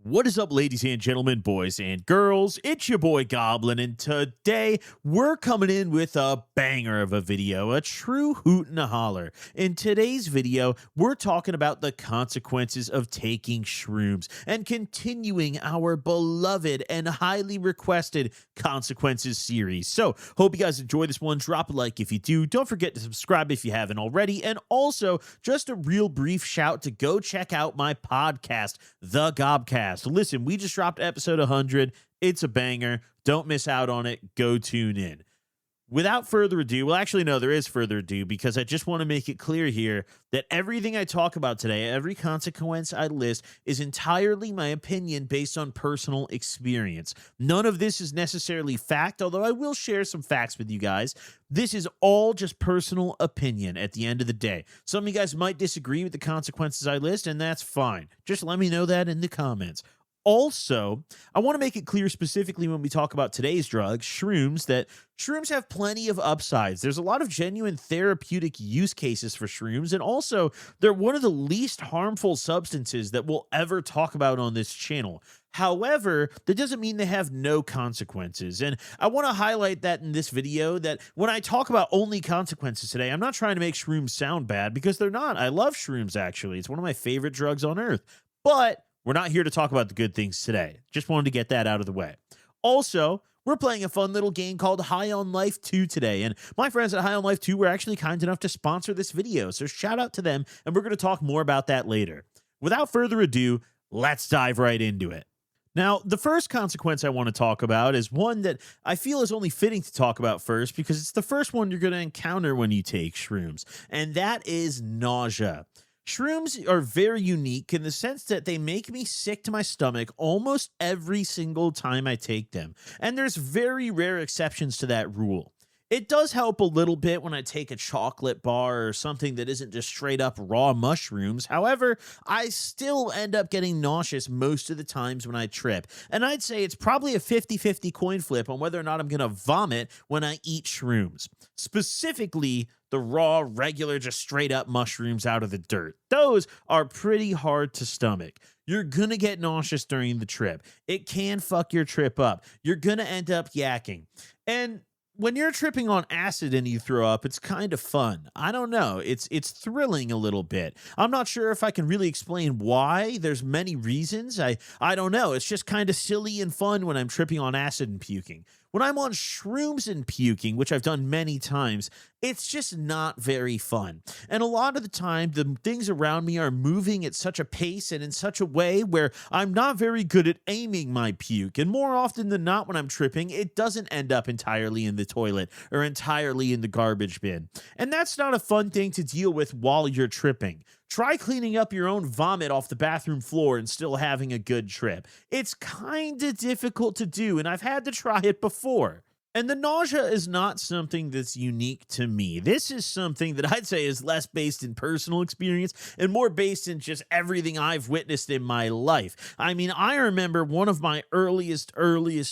What is up, ladies and gentlemen, boys and girls? It's your boy Goblin, and today we're coming in with a banger of a video, a true hoot and a holler. In today's video, we're talking about the consequences of taking shrooms and continuing our beloved and highly requested consequences series. So, hope you guys enjoy this one. Drop a like if you do. Don't forget to subscribe if you haven't already. And also, just a real brief shout to go check out my podcast, The Gobcast. Listen, we just dropped episode 100. It's a banger. Don't miss out on it. Go tune in. Without further ado, well, actually, no, there is further ado because I just want to make it clear here that everything I talk about today, every consequence I list, is entirely my opinion based on personal experience. None of this is necessarily fact, although I will share some facts with you guys. This is all just personal opinion at the end of the day. Some of you guys might disagree with the consequences I list, and that's fine. Just let me know that in the comments. Also, I want to make it clear specifically when we talk about today's drug, shrooms, that shrooms have plenty of upsides. There's a lot of genuine therapeutic use cases for shrooms, and also they're one of the least harmful substances that we'll ever talk about on this channel. However, that doesn't mean they have no consequences. And I want to highlight that in this video, that when I talk about only consequences today, I'm not trying to make shrooms sound bad, because they're not. I love shrooms, actually. It's one of my favorite drugs on earth. But we're not here to talk about the good things today. Just wanted to get that out of the way. Also, we're playing a fun little game called High on Life 2 today. And my friends at High on Life 2 were actually kind enough to sponsor this video. So shout out to them, and we're going to talk more about that later. Without further ado, let's dive right into it. Now, the first consequence I want to talk about is one that I feel is only fitting to talk about first because it's the first one you're going to encounter when you take shrooms, and that is nausea. Shrooms are very unique in the sense that they make me sick to my stomach almost every single time I take them, and there's very rare exceptions to that rule. It does help a little bit when I take a chocolate bar or something that isn't just straight up raw mushrooms. However, I still end up getting nauseous most of the times when I trip. And I'd say it's probably a 50-50 coin flip on whether or not I'm going to vomit when I eat shrooms. Specifically, the raw, regular, just straight up mushrooms out of the dirt. Those are pretty hard to stomach. You're going to get nauseous during the trip. It can fuck your trip up. You're going to end up yakking. And when you're tripping on acid and you throw up, it's kind of fun. I don't know. It's thrilling a little bit. I'm not sure if I can really explain why. There's many reasons. I don't know. It's just kind of silly and fun when I'm tripping on acid and puking. When I'm on shrooms and puking, which I've done many times, it's just not very fun. And a lot of the time, the things around me are moving at such a pace and in such a way where I'm not very good at aiming my puke. And more often than not, when I'm tripping, it doesn't end up entirely in the toilet or entirely in the garbage bin. And that's not a fun thing to deal with while you're tripping. Try cleaning up your own vomit off the bathroom floor and still having a good trip. It's kind of difficult to do, and I've had to try it before. And the nausea is not something that's unique to me. This is something that I'd say is less based in personal experience and more based in just everything I've witnessed in my life. I mean, I remember one of my earliest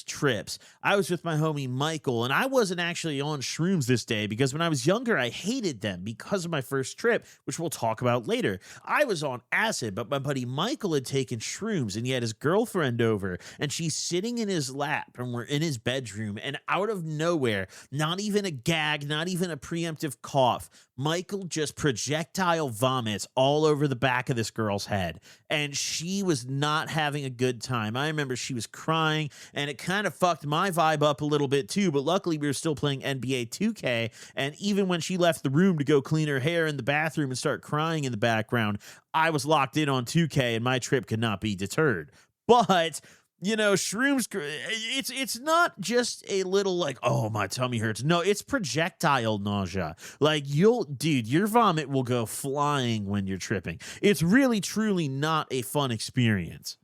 trips. I was with my homie Michael, and I wasn't actually on shrooms this day because when I was younger, I hated them because of my first trip, which we'll talk about later. I was on acid, but my buddy Michael had taken shrooms, and he had his girlfriend over, and she's sitting in his lap, and we're in his bedroom, and out of nowhere, not even a gag, not even a preemptive cough, Michael just projectile vomits all over the back of this girl's head, and she was not having a good time. I remember she was crying, and it kind of fucked my vibe up a little bit too, but luckily we were still playing NBA 2K, and even when she left the room to go clean her hair in the bathroom and start crying in the background, I was locked in on 2K, and my trip could not be deterred. But you know, shrooms, it's not just a little like, oh, my tummy hurts. No, it's projectile nausea. Like, dude, your vomit will go flying when you're tripping. It's really, truly not a fun experience.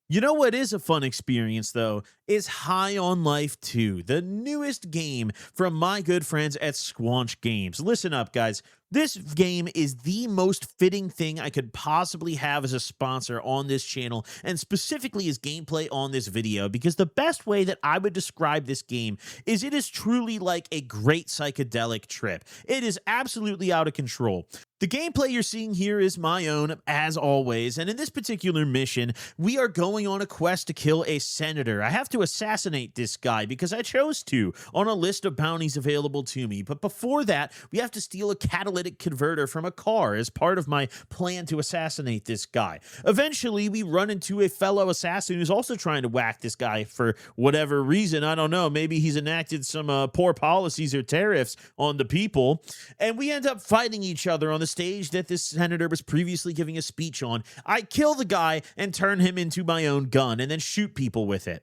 You know what is a fun experience, though, is High on Life 2, the newest game from my good friends at Squanch Games. Listen up, guys. This game is the most fitting thing I could possibly have as a sponsor on this channel, and specifically as gameplay on this video, because the best way that I would describe this game is it is truly like a great psychedelic trip. It is absolutely out of control. The gameplay you're seeing here is my own, as always, and in this particular mission, we are going on a quest to kill a senator. I have to assassinate this guy because I chose to on a list of bounties available to me, but before that, we have to steal a catalytic converter from a car as part of my plan to assassinate this guy. Eventually, we run into a fellow assassin who's also trying to whack this guy for whatever reason. I don't know, maybe he's enacted some poor policies or tariffs on the people, and we end up fighting each other on the stage that this senator was previously giving a speech on. I kill the guy and turn him into my own gun and then shoot people with it.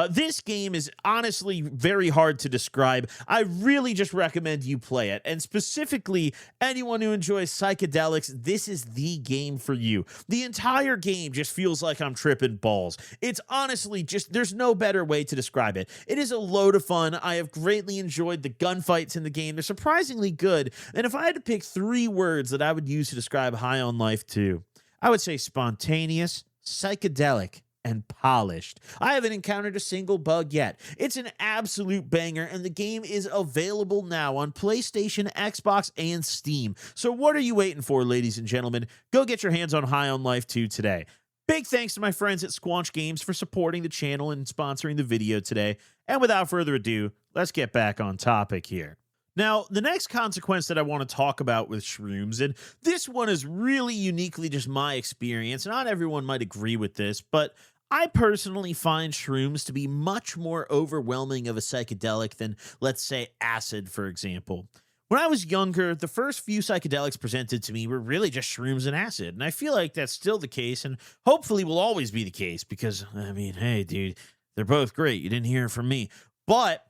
This game is honestly very hard to describe. I really just recommend you play it. And specifically, anyone who enjoys psychedelics, this is the game for you. The entire game just feels like I'm tripping balls. It's honestly just, there's no better way to describe it. It is a load of fun. I have greatly enjoyed the gunfights in the game. They're surprisingly good. And if I had to pick 3 words that I would use to describe High on Life 2, I would say spontaneous, psychedelic, and polished. I haven't encountered a single bug yet. It's an absolute banger, and the game is available now on PlayStation, Xbox, and Steam. So what are you waiting for, ladies and gentlemen? Go get your hands on High on Life 2 today. Big thanks to my friends at Squanch Games for supporting the channel and sponsoring the video today. And without further ado, let's get back on topic here. Now, the next consequence that I want to talk about with shrooms, and this one is really uniquely just my experience. Not everyone might agree with this, but I personally find shrooms to be much more overwhelming of a psychedelic than, let's say, acid, for example. When I was younger, the first few psychedelics presented to me were really just shrooms and acid, and I feel like that's still the case, and hopefully will always be the case, because, I mean, hey, dude, they're both great. You didn't hear it from me. But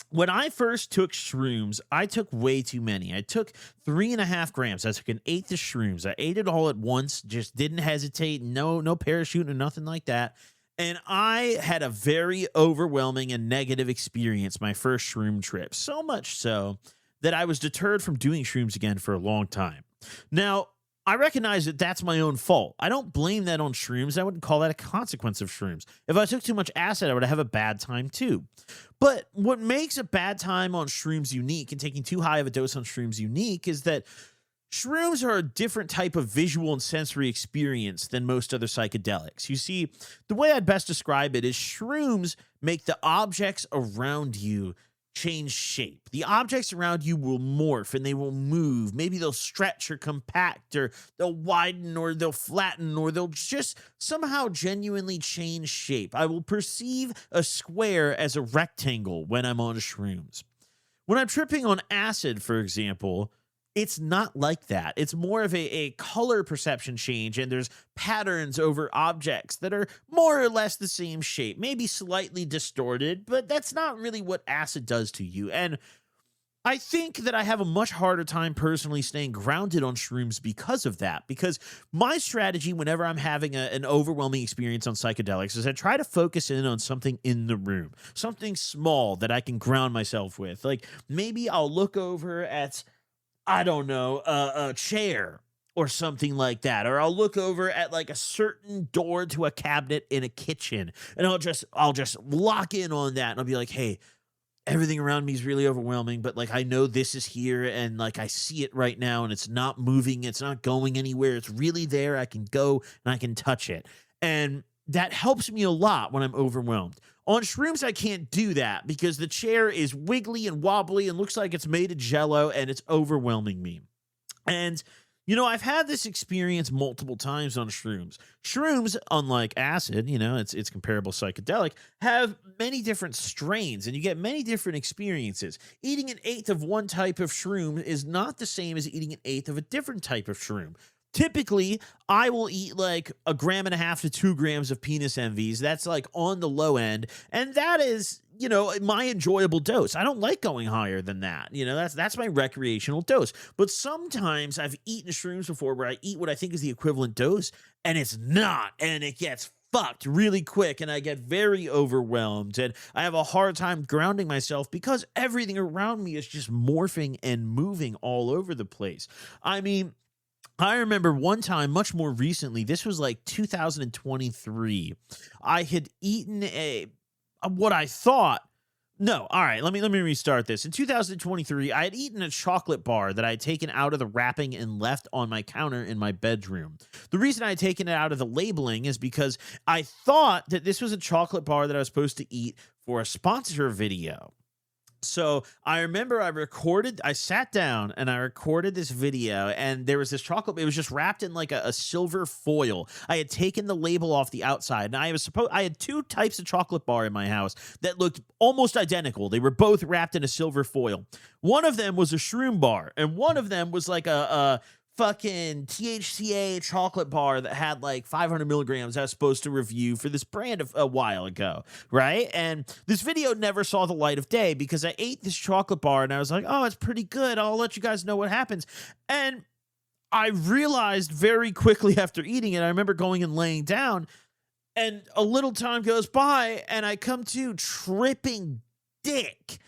when I first took shrooms, I took way too many. I took 3.5 grams. I took an eighth of shrooms. I ate it all at once, just didn't hesitate. No parachute or nothing like that. And I had a very overwhelming and negative experience my first shroom trip. So much so that I was deterred from doing shrooms again for a long time. Now, I recognize that that's my own fault. I don't blame that on shrooms. I wouldn't call that a consequence of shrooms. If I took too much acid, I would have a bad time too. But what makes a bad time on shrooms unique and taking too high of a dose on shrooms unique is that shrooms are a different type of visual and sensory experience than most other psychedelics. You see, the way I'd best describe it is shrooms make the objects around you change shape. The objects around you will morph and they will move. Maybe they'll stretch or compact, or they'll widen or they'll flatten, or they'll just somehow genuinely change shape. I will perceive a square as a rectangle when I'm on shrooms. When I'm tripping on acid, for example, it's not like that. It's more of a color perception change, and there's patterns over objects that are more or less the same shape, maybe slightly distorted, but that's not really what acid does to you. And I think that I have a much harder time personally staying grounded on shrooms because of that, because my strategy whenever I'm having an overwhelming experience on psychedelics is I try to focus in on something in the room, something small that I can ground myself with. Like maybe I'll look over at, I don't know, a chair or something like that. Or I'll look over at like a certain door to a cabinet in a kitchen, and I'll just lock in on that, and I'll be like, hey, everything around me is really overwhelming, but like I know this is here, and like I see it right now, and it's not moving, it's not going anywhere. It's really there. I can go and I can touch it. And that helps me a lot when I'm overwhelmed. On shrooms, I can't do that because the chair is wiggly and wobbly and looks like it's made of jello, and it's overwhelming me. And, you know, I've had this experience multiple times on shrooms. Shrooms, unlike acid, you know, it's comparable psychedelic, have many different strains, and you get many different experiences. Eating an eighth of one type of shroom is not the same as eating an eighth of a different type of shroom. Typically, I will eat like 1.5 grams to 2 grams of penis envies. That's like on the low end. And that is, you know, my enjoyable dose. I don't like going higher than that. You know, that's my recreational dose. But sometimes I've eaten shrooms before where I eat what I think is the equivalent dose, and it's not. And it gets fucked really quick and I get very overwhelmed and I have a hard time grounding myself because everything around me is just morphing and moving all over the place. I mean, I remember one time, much more recently, this was like 2023. I had eaten what I thought. No, all right, let me restart this. In 2023, I had eaten a chocolate bar that I had taken out of the wrapping and left on my counter in my bedroom. The reason I had taken it out of the labeling is because I thought that this was a chocolate bar that I was supposed to eat for a sponsor video. So I remember I sat down and I recorded this video, and there was this chocolate. It was just wrapped in like a silver foil. I had taken the label off the outside, and I had two types of chocolate bar in my house that looked almost identical. They were both wrapped in a silver foil. One of them was a shroom bar, and one of them was like a fucking THCA chocolate bar that had like 500 milligrams I was supposed to review for this brand a while ago, right? And this video never saw the light of day because I ate this chocolate bar and I was like, oh, it's pretty good. I'll let you guys know what happens. And I realized very quickly after eating it, I remember going and laying down, and a little time goes by and I come to tripping dick.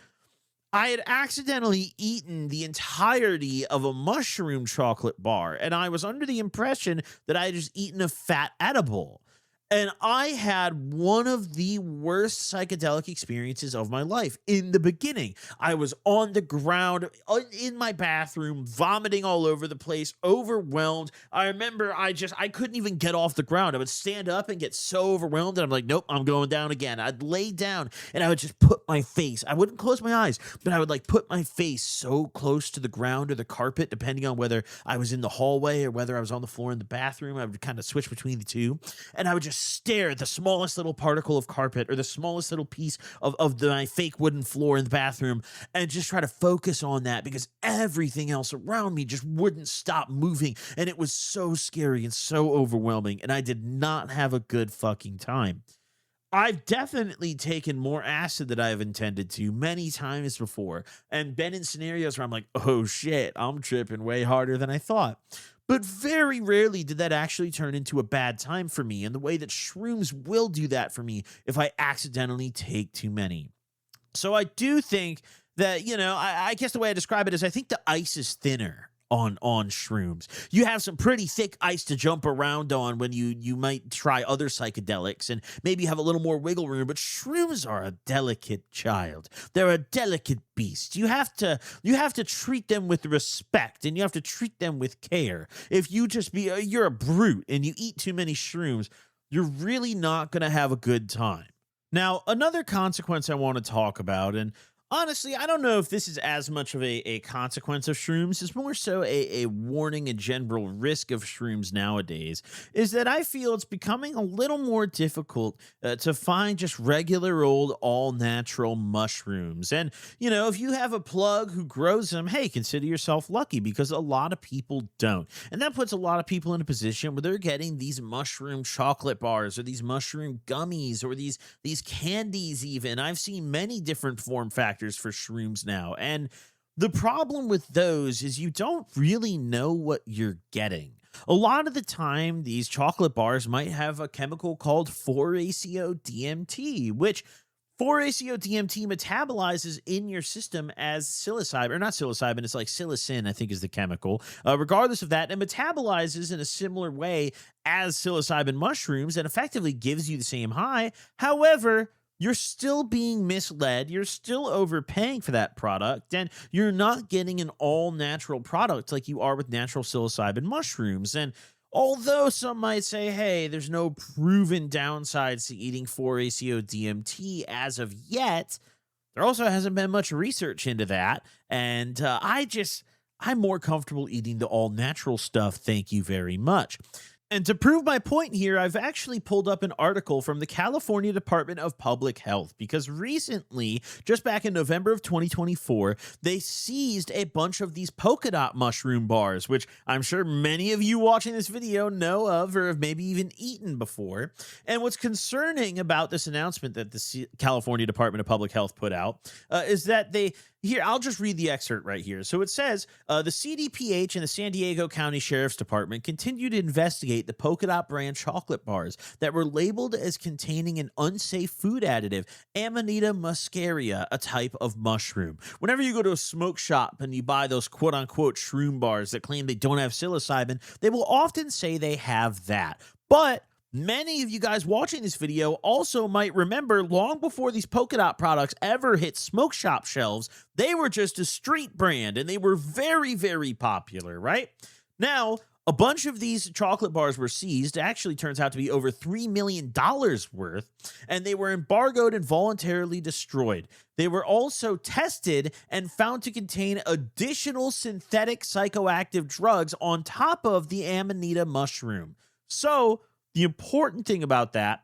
I had accidentally eaten the entirety of a mushroom chocolate bar, and I was under the impression that I had just eaten a fat edible. And I had one of the worst psychedelic experiences of my life in the beginning. I was on the ground in my bathroom, vomiting all over the place, overwhelmed. I remember I couldn't even get off the ground. I would stand up and get so overwhelmed, and I'm like, nope, I'm going down again. I'd lay down, and I would just put my face. I wouldn't close my eyes, but I would like put my face so close to the ground or the carpet, depending on whether I was in the hallway or whether I was on the floor in the bathroom. I would kind of switch between the two, and I would just stare at the smallest little particle of carpet or the smallest little piece of my fake wooden floor in the bathroom and just try to focus on that because everything else around me just wouldn't stop moving. And it was so scary and so overwhelming. And I did not have a good fucking time. I've definitely taken more acid than I've intended to many times before and been in scenarios where I'm like, oh shit, I'm tripping way harder than I thought. But very rarely did that actually turn into a bad time for me in the way that shrooms will do that for me if I accidentally take too many. So I do think that, I guess the way I describe it is I think the ice is thinner on shrooms. You have some pretty thick ice to jump around on when you might try other psychedelics and maybe have a little more wiggle room, but shrooms are a delicate child. They're a delicate beast. You have to treat them with respect and you have to treat them with care. If you're a brute and you eat too many shrooms, you're really not going to have a good time. Now, another consequence I want to talk about, and honestly, I don't know if this is as much of a consequence of shrooms. It's more so a warning, a general risk of shrooms nowadays, is that I feel it's becoming a little more difficult to find just regular old all-natural mushrooms. And, if you have a plug who grows them, hey, consider yourself lucky because a lot of people don't. And that puts a lot of people in a position where they're getting these mushroom chocolate bars or these mushroom gummies or these candies even. I've seen many different form factors for shrooms now. And the problem with those is you don't really know what you're getting. A lot of the time, these chocolate bars might have a chemical called 4-ACO-DMT, which 4-ACO-DMT metabolizes in your system as psilocybin, or not psilocybin, it's like psilocin, I think is the chemical. Regardless of that, it metabolizes in a similar way as psilocybin mushrooms and effectively gives you the same high. However, you're still being misled, you're still overpaying for that product, and you're not getting an all-natural product like you are with natural psilocybin mushrooms. And although some might say, hey, there's no proven downsides to eating 4-ACO-DMT as of yet, there also hasn't been much research into that, and I'm more comfortable eating the all-natural stuff, thank you very much. And to prove my point here, I've actually pulled up an article from the California Department of Public Health because recently, just back in November of 2024, they seized a bunch of these polka dot mushroom bars, which I'm sure many of you watching this video know of or have maybe even eaten before. And what's concerning about this announcement that the California Department of Public Health put out is that they Here, I'll just read the excerpt right here. So it says the CDPH and the San Diego County Sheriff's Department continue to investigate the Polka Dot brand chocolate bars that were labeled as containing an unsafe food additive, Amanita muscaria, a type of mushroom. Whenever you go to a smoke shop and you buy those quote unquote shroom bars that claim they don't have psilocybin, they will often say they have that. But many of you guys watching this video also might remember long before these polka dot products ever hit smoke shop shelves, they were just a street brand and they were very, very popular, right? Now, a bunch of these chocolate bars were seized. It actually turns out to be over $3 million worth, and they were embargoed and voluntarily destroyed. They were also tested and found to contain additional synthetic psychoactive drugs on top of the Amanita mushroom. So, the important thing about that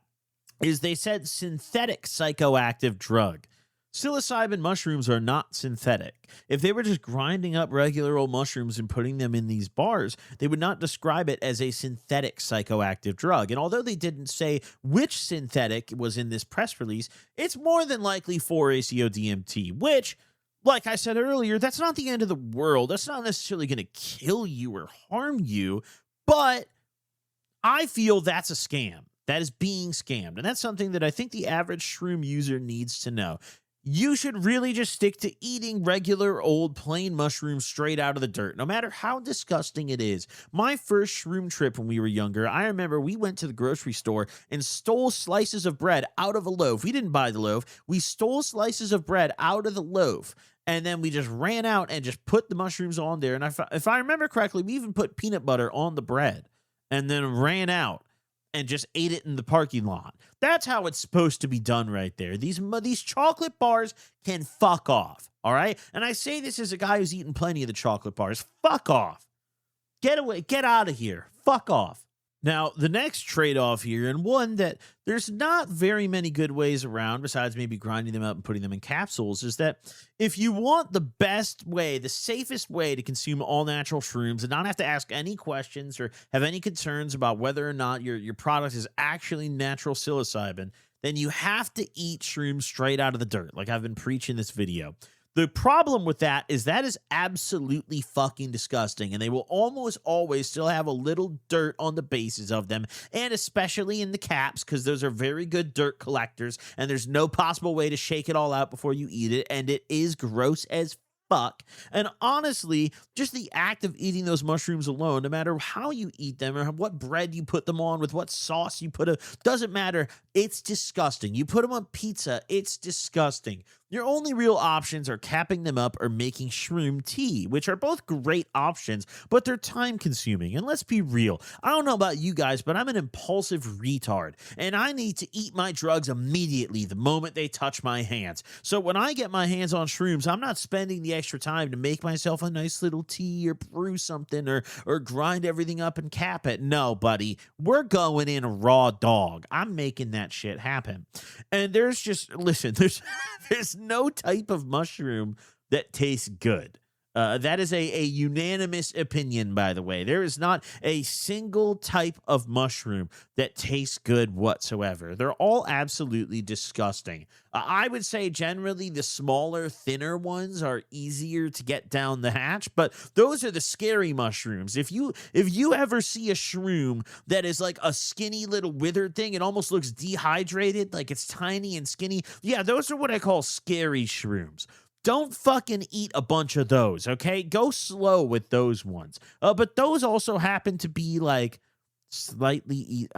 is they said synthetic psychoactive drug. Psilocybin mushrooms are not synthetic. If they were just grinding up regular old mushrooms and putting them in these bars, they would not describe it as a synthetic psychoactive drug. And although they didn't say which synthetic was in this press release, it's more than likely 4-ACO-DMT, which, like I said earlier, that's not the end of the world. That's not necessarily going to kill you or harm you, but I feel that's a scam. That is being scammed. And that's something that I think the average shroom user needs to know. You should really just stick to eating regular old plain mushrooms straight out of the dirt, no matter how disgusting it is. My first shroom trip when we were younger, I remember we went to the grocery store and stole slices of bread out of a loaf. We didn't buy the loaf. We stole slices of bread out of the loaf. And then we just ran out and just put the mushrooms on there. And if I remember correctly, we even put peanut butter on the bread and then ran out and just ate it in the parking lot. That's how it's supposed to be done right there. These chocolate bars can fuck off, all right? And I say this as a guy who's eaten plenty of the chocolate bars. Fuck off. Get away. Get out of here. Fuck off. Now, the next trade-off here, and one that there's not very many good ways around besides maybe grinding them up and putting them in capsules, is that if you want the best way, the safest way to consume all-natural shrooms and not have to ask any questions or have any concerns about whether or not your product is actually natural psilocybin, then you have to eat shrooms straight out of the dirt, like I've been preaching this video. The problem with that is absolutely fucking disgusting, and they will almost always still have a little dirt on the bases of them, and especially in the caps, because those are very good dirt collectors, and there's no possible way to shake it all out before you eat it, and it is gross as fuck. And honestly, just the act of eating those mushrooms alone, no matter how you eat them or what bread you put them on, with what sauce you put them, doesn't matter. It's disgusting. You put them on pizza, it's disgusting. Your only real options are capping them up or making shroom tea, which are both great options, but they're time consuming. And let's be real, I don't know about you guys, but I'm an impulsive retard, and I need to eat my drugs immediately the moment they touch my hands. So when I get my hands on shrooms, I'm not spending the extra time to make myself a nice little tea or brew something or grind everything up and cap it. No, buddy, we're going in raw dog. I'm making that shit happen. And there's no type of mushroom that tastes good. That is a unanimous opinion, by the way. There is not a single type of mushroom that tastes good whatsoever. They're all absolutely disgusting. I would say generally the smaller, thinner ones are easier to get down the hatch, but those are the scary mushrooms. If you ever see a shroom that is like a skinny little withered thing, it almost looks dehydrated, like it's tiny and skinny. Yeah, those are what I call scary shrooms. Don't fucking eat a bunch of those, okay? Go slow with those ones. But those also happen to be like slightly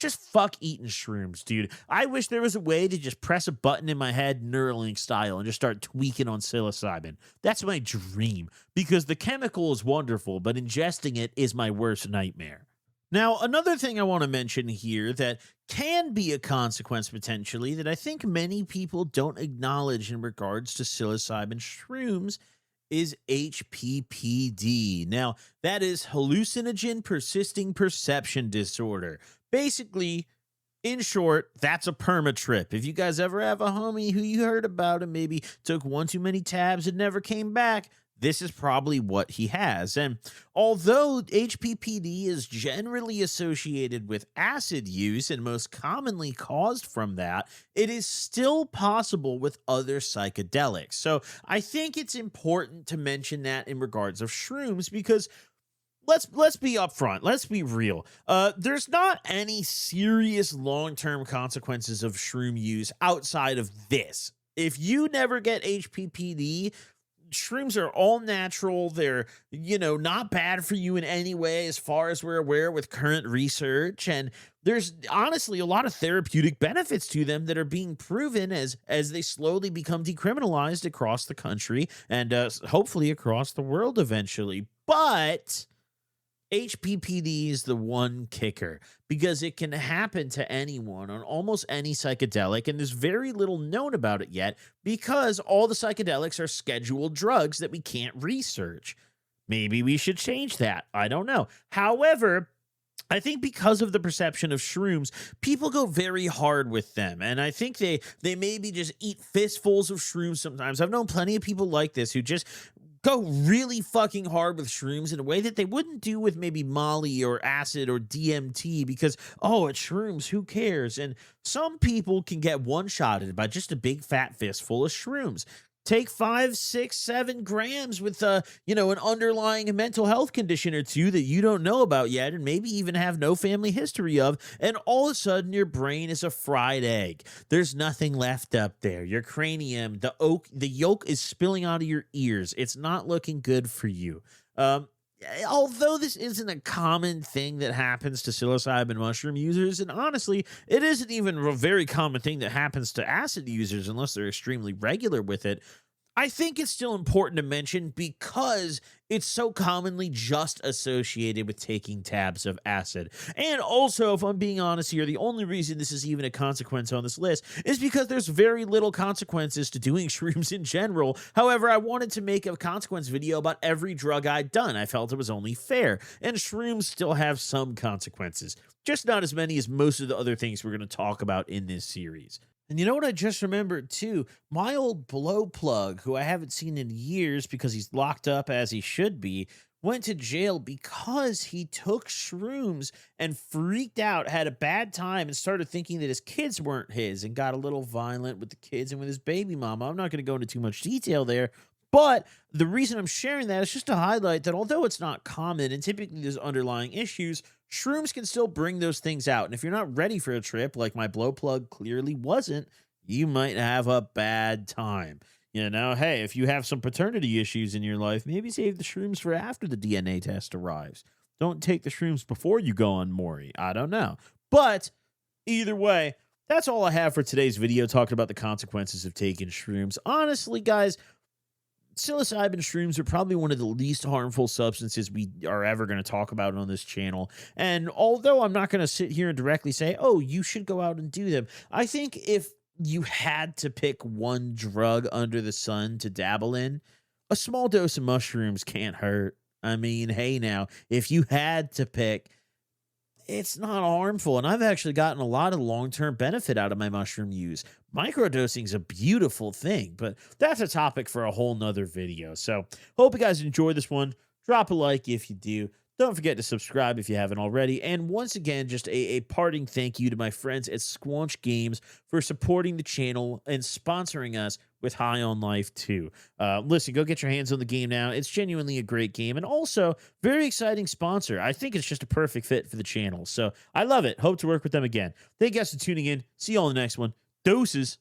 just fuck eating shrooms, dude. I wish there was a way to just press a button in my head, Neuralink style, and just start tweaking on psilocybin. That's my dream, because the chemical is wonderful, but ingesting it is my worst nightmare. Now, another thing I want to mention here that can be a consequence potentially that I think many people don't acknowledge in regards to psilocybin shrooms is HPPD. Now, that is hallucinogen persisting perception disorder. Basically, in short, that's a perma trip. If you guys ever have a homie who you heard about and maybe took one too many tabs and never came back, this is probably what he has. And although HPPD is generally associated with acid use and most commonly caused from that, it is still possible with other psychedelics. So I think it's important to mention that in regards of shrooms, because let's be upfront. Let's be real. There's not any serious long-term consequences of shroom use outside of this. If you never get HPPD, shrooms are all natural. They're, not bad for you in any way as far as we're aware with current research. And there's honestly a lot of therapeutic benefits to them that are being proven as they slowly become decriminalized across the country and hopefully across the world eventually. But HPPD is the one kicker because it can happen to anyone on almost any psychedelic, and there's very little known about it yet because all the psychedelics are scheduled drugs that we can't research. Maybe we should change that. I don't know. However, I think because of the perception of shrooms, people go very hard with them. And I think they maybe just eat fistfuls of shrooms sometimes. I've known plenty of people like this who just go really fucking hard with shrooms in a way that they wouldn't do with maybe Molly or acid or DMT because, oh, it's shrooms, who cares? And some people can get one-shotted by just a big fat fistful of shrooms. Take 5, 6, 7 grams with, an underlying mental health condition or two that you don't know about yet and maybe even have no family history of, and all of a sudden your brain is a fried egg. There's nothing left up there. Your cranium, the yolk is spilling out of your ears. It's not looking good for you. Although this isn't a common thing that happens to psilocybin mushroom users, and honestly, it isn't even a very common thing that happens to acid users unless they're extremely regular with it, I think it's still important to mention because it's so commonly just associated with taking tabs of acid. And also, if I'm being honest here, the only reason this is even a consequence on this list is because there's very little consequences to doing shrooms in general. However, I wanted to make a consequence video about every drug I'd done. I felt it was only fair. And shrooms still have some consequences, just not as many as most of the other things we're going to talk about in this series. And you know what I just remembered too? My old blow plug, who I haven't seen in years because he's locked up as he should be, went to jail because he took shrooms and freaked out, had a bad time, and started thinking that his kids weren't his and got a little violent with the kids and with his baby mama. I'm not going to go into too much detail there, but the reason I'm sharing that is just to highlight that although it's not common and typically there's underlying issues, shrooms can still bring those things out. And if you're not ready for a trip, like my blow plug clearly wasn't, you might have a bad time. Hey, if you have some paternity issues in your life, maybe save the shrooms for after the DNA test arrives. Don't take the shrooms before you go on Maury. I don't know. But either way, that's all I have for today's video, talking about the consequences of taking shrooms. Honestly, guys, psilocybin shrooms are probably one of the least harmful substances we are ever going to talk about on this channel. And although I'm not going to sit here and directly say, oh, you should go out and do them, I think if you had to pick one drug under the sun to dabble in, a small dose of mushrooms can't hurt. I mean, hey now, if you had to pick, it's not harmful. And I've actually gotten a lot of long-term benefit out of my mushroom use. Microdosing is a beautiful thing, but that's a topic for a whole nother video. So hope you guys enjoyed this one. Drop a like if you do. Don't forget to subscribe if you haven't already. And once again, just a parting thank you to my friends at Squanch Games for supporting the channel and sponsoring us with High on Life 2. Listen, go get your hands on the game now. It's genuinely a great game and also very exciting sponsor. I think it's just a perfect fit for the channel. So I love it. Hope to work with them again. Thank you guys for tuning in. See you all in the next one. Doses.